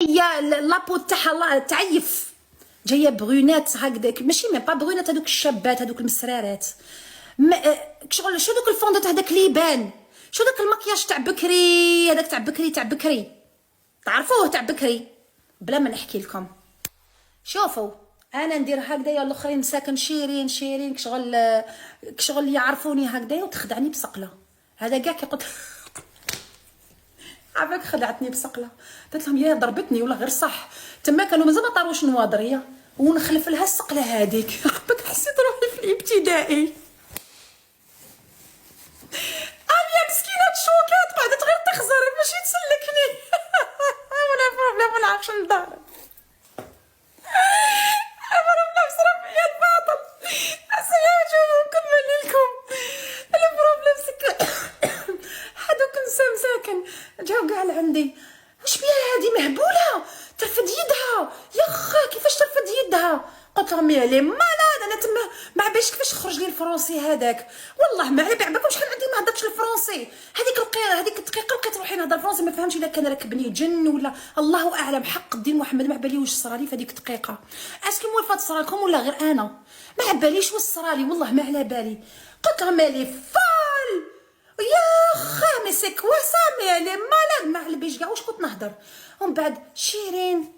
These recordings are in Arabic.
هي لابو تاعها تعيف، جايه برونات هكذاك، ماشي مي با برونات، هذوك الشابات هذوك المسرارات، شغل شو دوك الفوندوت هذاك اللي يبان، شو داك المكياج تاع بكري هذاك تاع بكري تاع بكري، تعرفوه تاع بكري بلا ما نحكي لكم. شوفوا انا ندير هكذايا، الاخرين مساكن شيرين شيرين كشغل يعرفوني هكذايا وتخدعني بسقله. هذا كاع كي قلت عافاك خدعتني بسقله، قلت لهم يا ضربتني ولا غير صح، تما كانوا مازال ما طاروش نواضريه ونخلف لها السقله هذيك. عافاك حسيت روحي في الابتدائي. يا مسكينه شوكات قعدت غير تخزر ماشي تسلكني. ولا بروبليم ما نعرفش نضرب، بروبليم صرا فيا الباطل. اسمعوا شوفوا نكمل لكم البروبليم هذوك نسا مساكن جاو كاع لعندي، واش بيها هادي مهبوله ترفد يدها يا خا، كيفاش ترفد يدها؟ قلت لهم يا لي مالاد، انا تما ما عباش كيفاش خرج لي الفرونسي هذاك، والله ما على بالكم شحال عندي ما هضرتش الفرونسي. هذيك الدقيقه لقيت روحي نهضر فرونسي، ما فهمتش الا كان راكبني جن ولا الله اعلم. حق الدين محمد ما عبالي واش صرالي في هذيك الدقيقه، اسكي موالفه تصرالكم ولا غير انا؟ ما عباليش واش صرالي والله ما على بالي. قلت لهم مالي فال يا خا مي سي كوا سا، مي لي مالاد ما على باليش كاع واش كنت نهضر. ومن بعد شيرين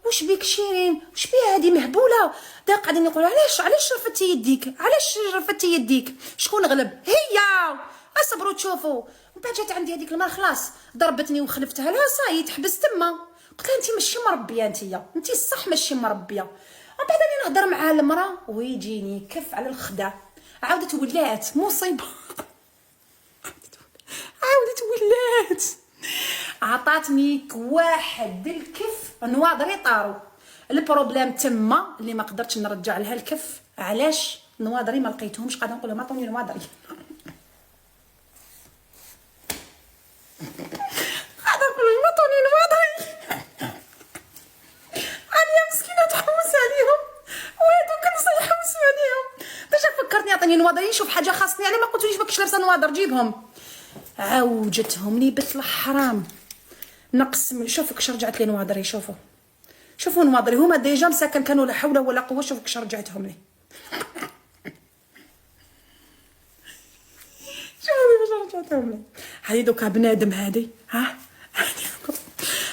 واش بيك شيرين، واش بيها هذه مهبوله؟ دا قاعدين يقولوا علاش رفدتي يديك، علاش رفدتي يديك، شكون غلب؟ هي اصبروا تشوفوا. من بعد جات عندي هذيك المره خلاص ضربتني وخلفتها لها صاي تحبس تما. قلت لها انت ماشي مربيه، انت الصح ماشي مربيه. ومن بعد انا نهضر مع المراه ويجيني كف على الخدع، عاودت ولات مصيبه. عاودت ولات عطاتني واحد الكف نواضري طارو. البروبليم تما اللي ما قدرتش نرجع لها الكف، علاش نواضري ما لقيتهمش، قاعده نقول لهم عطوني نواضري. قاعده نقول لهم عطوني نواضري. انا مسكينه تحوس عليهم وهذوك نص يحوسوا عليهم. باش فكرتني عطيني نواضري نشوف حاجه خاصني عليه، ما قلتوليش ما كنتش لابسه نواضر جيبهم. عوجتهم لي بنت الحرام نقسم. شوفوا كش رجعت لي نواضري، شوفوا نواضري هما ديجا مساكن كانوا لا حول ولا قوه. شوفوا كش رجعتهم لي. شوفوا كش رجعتهم لي. هذه دوكا بنادم هذه، ها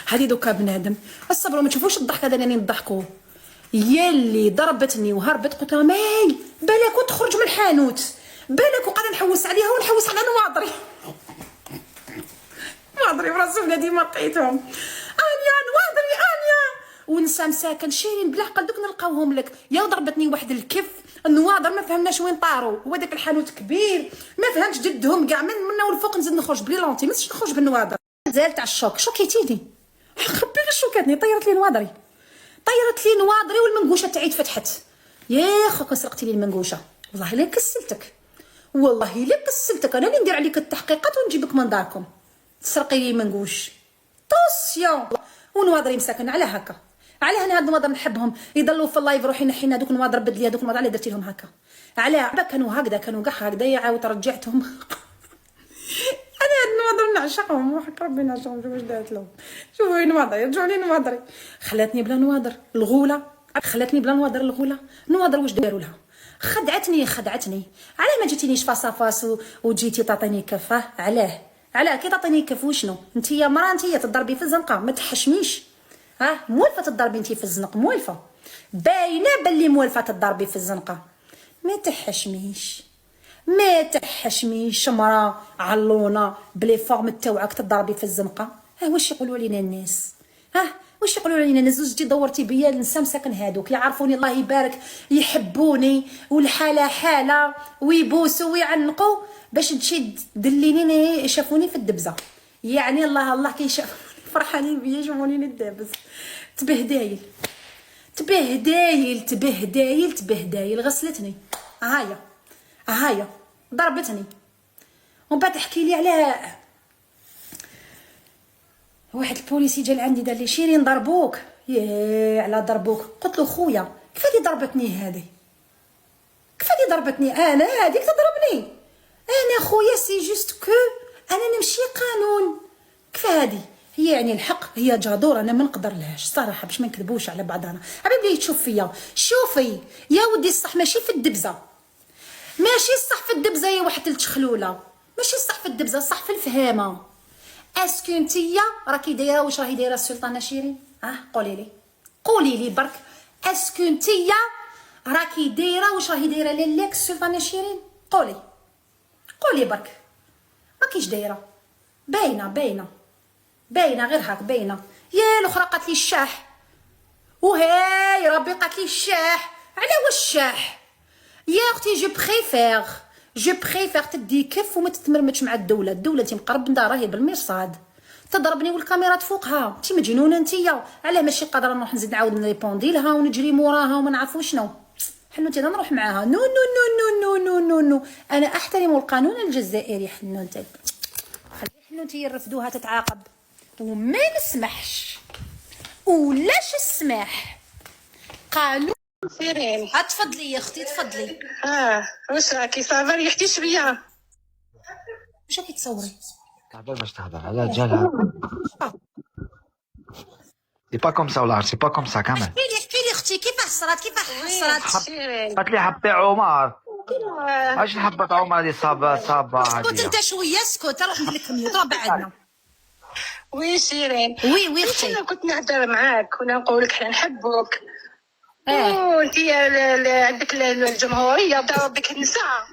هذه دوكا بنادم. الصبر ما تشوفوش الضحك هذا اللي نضحكوا. يلي ضربتني وهربت قلت لها ماي بالك وتخرج من الحانوت، بالك وقاعده نحوس عليها ونحوس على نواضري. نواضري براسي ولادي ما لقيتهم. انيا نواضري انيا ونسى مساكن شيرين بالعقل دوك نلقاوهم لك. يا ضربتني واحد الكف النواضر ما فهمناش وين طاروا، هو داك الحانوت كبير ما فهمتش جدهم كاع. من والفوق نزيد نخرج بلي لونتي، ما نسيتش نخرج بالنواضر. زال تاع الشوك شوكيتيني، خبي غير شوكاتني. طيرت لي نواضري والمنقوشه تاعي تفتحت. يا خوك سرقتي لي المنقوشه، والله الا كسلتك، والله الا كسلتك. انا اللي ندير عليك التحقيقات ونجيبك من داركم تسرقي لي منقوش. طوسيون ونواضري مساكن على هكا، على هنا هاد النواضر نحبهم يضلوا في اللايف روحي نحينا دوك النواضر بدلي هذوك النواضر اللي درتي لهم هكا. على كانوا هكذا كانوا كاع هكذايا عاود رجعتهم. انا هاد النواضر نعشقهم وحق ربي نعشقهم. شوفوا واش دارت لهم، شوفوا نواضري رجعوا لي نواضري. خلاتني بلا نواضر الغوله، خلاتني بلا نواضر الغوله. نواضر واش داروا لها؟ خدعتني علاه ما جيتينيش فاس وجيتي تعطيني كفه؟ علاه كي تعطيني كف وشنو؟ انت يا مرا انت تضربي في الزنقه ما تحشميش. موالفه تضربي انت في الزنق، موالفه باينه باللي موالفه تضربي في الزنقه. ما تحشميش مرا علونه بلي فورم تاوعك تضربي في الزنقه. واش يقولوا علينا الناس؟ واش يقولوا علينا الناس؟ زوجتي دورتي بيا النساء مساكن هادوك يعرفوني الله يبارك، يحبوني والحاله حاله ويبوسوا ويعنقوا باش تمشي دليني. شافوني في الدبزه يعني الله كي شافوني فرحانين بيا يشوفوني ندابز. تبهدايل غسلتني. هايا ضربتني. ومن بعد تحكي لي على واحد البوليسي جا لعندي دار لي شيرين ضربوك. على ضربوك؟ قلت له خويا كيف هذه ضربتني؟ انا هذيك تضربني انا خويا؟ سي جوست كو انا نمشي قانون. كيف هذه هي يعني الحق هي جادور، انا ما نقدر لهاش صراحه باش ما نكذبوش على بعضنا. عبيب تشوف فيا، شوفي يا ودي الصح ماشي في الدبزه، ماشي الصح في الدبزه يا واحد التخلوله، ماشي الصح في الدبزه، الصح في الفهامه. اسكو نتيا راكي دايره واش راهي دايره السلطانه شيرين؟ قولي لي برك، اسكو نتيا راكي دايره واش راهي دايره لالاك السلطانه شيرين؟ قولي برك، ماكيش دايره، باينه غير هاك باينه. يا الاخرى قالت لي الشاح، وهاي ربي قالت لي الشاح، على واش الشاح يا اختي؟ جو بريفير تدي كف وما تتمرمدش مع الدوله. الدوله تي مقرب من دارها هي بالمرصاد، تضربني والكاميرا تفوقها. انت مجنونه انتيا، علاه ماشي قادره نروح نزيد نعاود نريبوندي لها ونجري موراها وما نعرفو شنو. حنوتي انا نروح معاها، نو نو نو نو نو نو نو نو. انا احترم القانون الجزائري. حنوتي خلي حنوتي يرفدوها تتعاقب وما نسمحش ولاش السماح. قانون سيرين. تفضلي يا اختي تفضلي. واش راكي صافا ريحتي شويه؟ واش راكي تصوري؟ تعبان باش تهضر على رجالها. سي با كوم سا ولا سي با كوم سا كامل. احكي لي اختي كيفاش صرات سيرين. قالت لي حبي عمر. اش حبت عمر هذه صابه اسكت هذه. انت شويه اسكت، روح ندير لك ميوت راه بعدنا. وي سيرين. وي اختي. انا كنت نهضر معاك كنا نقول لك حنا نحبوك. وانت عندك الجمهوريه ضرب بك النساء.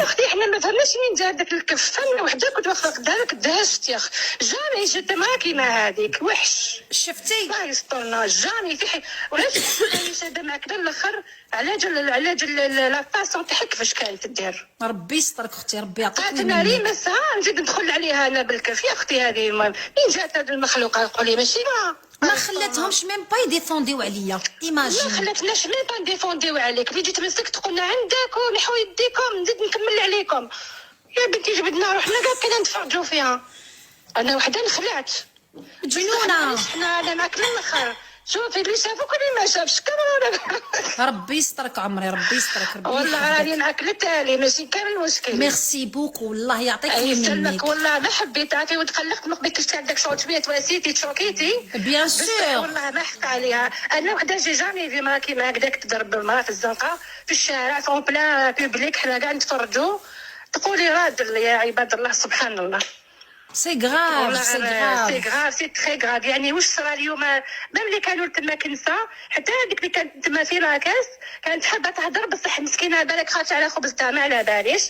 اختي حنا ما فهمناش منين جا داك الكف. انا وحده كنت واقفه قدامك دهشت يا اخ. جامي جات معاك كيما هذيك وحش. شفتي الله يسترنا جامي في حي ولاش شاده معاك للاخر على جال لا فاسون تاعك كيفاش كانت دير. ربي يسترك اختي، ربي يعطيك انا ري مسا نزيد ندخل عليها انا بالكف يا اختي. هذه منين جات هذه المخلوقه؟ قولي ماشي ما خلاتهمش ميم با يديفونديو عليا. ايماجين ما خلاتناش ميم با نديفونديو عليك. اللي جيت مسكت قلنا عندك ونحو يديكم نزيد نكمل عليكم. يا بنتي جبدنا روحنا كاع كنا نتفرجوا فيها. انا وحده نخلعت جنونه. انا معاك للاخر. شوفي اللي شافوك واللي ما شافش كامل. ربي يسترك عمري، ربي يسترك، ربي والله راني معاك للتالي ماشي كامل مشكل. ميرسي بوكو والله يعطيك يسلمك. والله ما حبيت عافي وتقلقت ما قبيتش عندك شغل شويه تواسيتي تشوكيتي بيان سور. والله ما حق عليها. انا وحده جي جامي في مرا كيما هكذاك تضرب المراه في الزنقه في الشارع في بلان بوبليك حنا كاع نتفرجوا تقولي راد يا عباد الله سبحان الله. سي غراف سي تري غراف. يعني واش صرا اليوم ميم اللي كانوا تما كنسه حتى هذيك اللي كانت تما في لاكاس كانت حابه تهضر بصح مسكينه بالك خاطر على خبزتها ما على باليش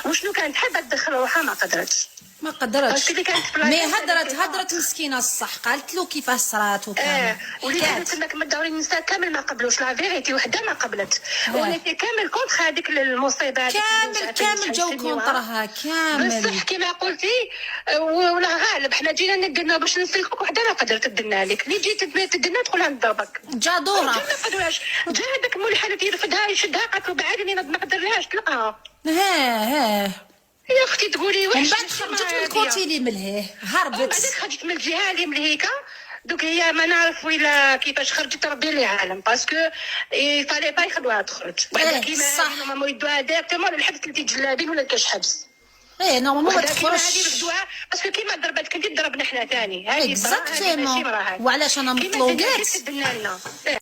وشنو كانت حابه تدخل روحها ما قدرتش مي هدرت مسكينه الصح قالت له كيفاش صرات وكامل. واللي كانوا تما كما داورين النساء كامل ما قبلوش لا فيغيتي وحده ما قبلت. ولكن كامل كونتر هذيك المصيبه كامل جاو كونترها كامل. بصح كيما قلتي ولا غالب حنا جينا ندنا باش نسلكوك وحده ما قدرت تدنا لك. اللي جيت تدنا تقولها نضربك جادوره. ما قدروش. جا هذاك مول حالة يرفدها يشدها قالت له بعد اني ما قدرناش تلقاها. يا اختي تقولي وحش. من بعد خرجت من الكوتي اللي ملهيه هربت. بعد خرجت من الجهه اللي ملهيكا دوك هي ما نعرف ولا كيفاش خرجت ربي اللي عالم باسكو يفالي با يخلوها تخرج. وحده كيما هما يدوها ديريكتومون للحبس اللي تيجلابين ولا كاش حبس. نورمالمون ما تخرجش باسكو كيما ضربتك انت ضربنا حنا ثاني. هذه اكزاكتومون. وعلاش انا مطلوقات